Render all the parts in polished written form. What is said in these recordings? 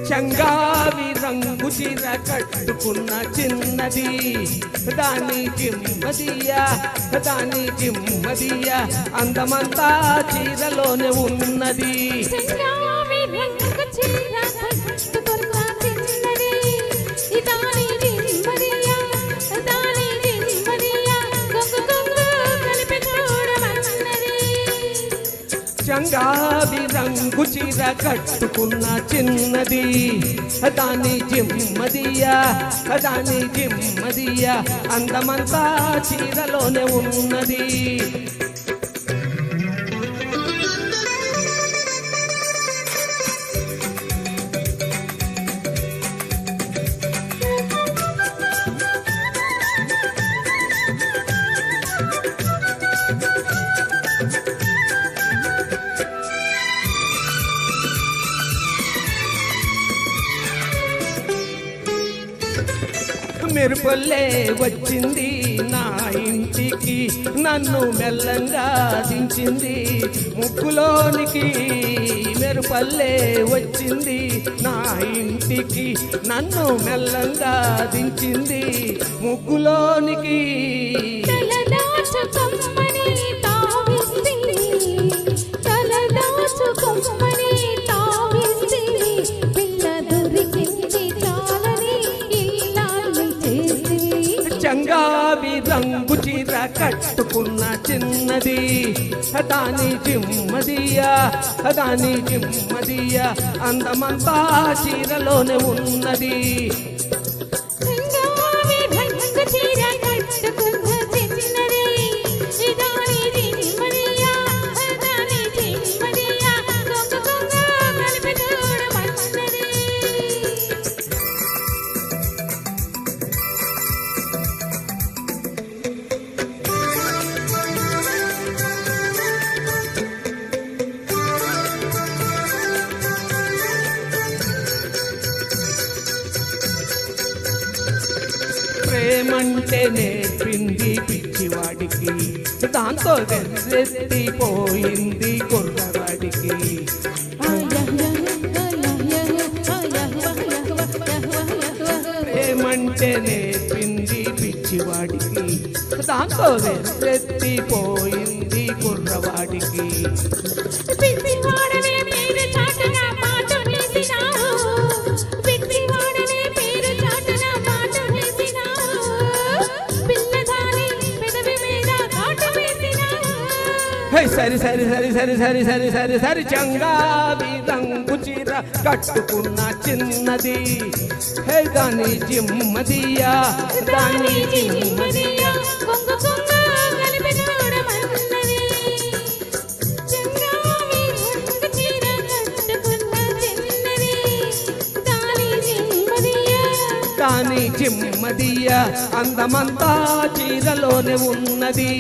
చంగావి రంగు చీర కట్టుకున్న చిన్నది దాని జిమ్మదియా దాని జిమ్మదియా అందమంతా చీరలోనే ఉన్నది. చంగావి రంగు చీర కట్టుకున్న చిన్నది దాని జిమ్మదియా దాని జిమ్మదియా అందమంతా చీరలోనే ఉన్నది. మెరుపల్లే వచ్చింది నా ఇంటికి నన్ను మెల్లంగా దించింది ముగ్గులోనికి. మెరుపల్లే వచ్చింది నా ఇంటికి నన్ను మెల్లంగా దించింది ముగ్గులోనికి. చంగావి రంగు చీర కట్టుకున్న చిన్నది దాని జిమ్మదియా దాని జిమ్మదియా అందమంతా చీరలోనే ఉన్నది. ప్రేమంటే నేర్పింది పిచ్చివాడికి దాంతో వెర్రెత్తిపోయింది కుర్రవాడికి. ప్రేమంటే నేర్పింది పిచ్చివాడికి దాంతో వెర్రెత్తిపోయింది కుర్రవాడికి. సరి సరి సరి సరి సరి సరి సరి సరి చంగావి రంగు చీర కట్టుకున్న చిన్నది హే దాని జిమ్మదియా దాని జిమ్మదియా. దాని జిమ్మదియా అందమంతా చీరలోనే ఉన్నది.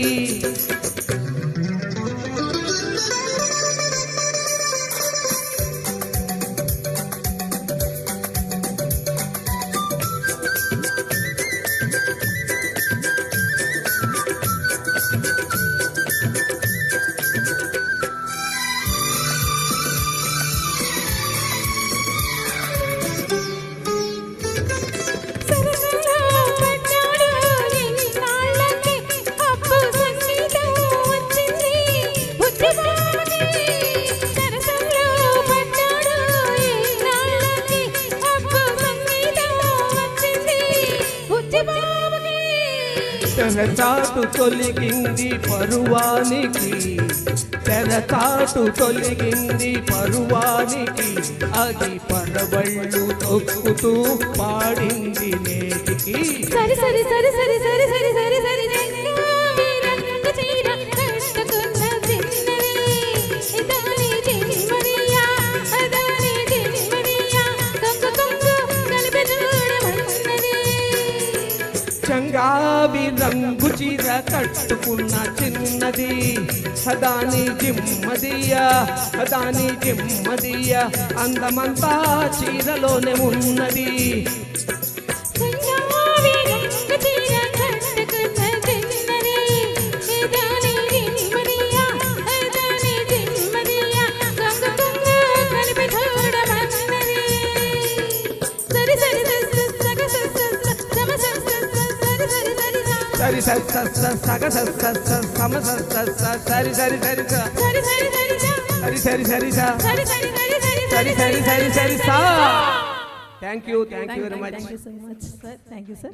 తెరచాటు తొలగింది పరువానికి తెరచాటు తొలగింది పరువానికి అది పరవళ్ళు తొక్కుతూ పాడింది నేటికి. సరి సరి సరి సరి సరి సరి సరి సరి చంగావి రంగు చీర కట్టుకున్న చిన్నది దాని జిమ్మదియా దాని జిమ్మదియా అందమంతా చీరలోనే ఉన్నది. సరి సరి సగ సమ సరి సరి సరి సరి సరి సరి సరి సరి సరి సరి సరి సరి సరి సరి సరి సా thank you very much so much sir, thank you sir.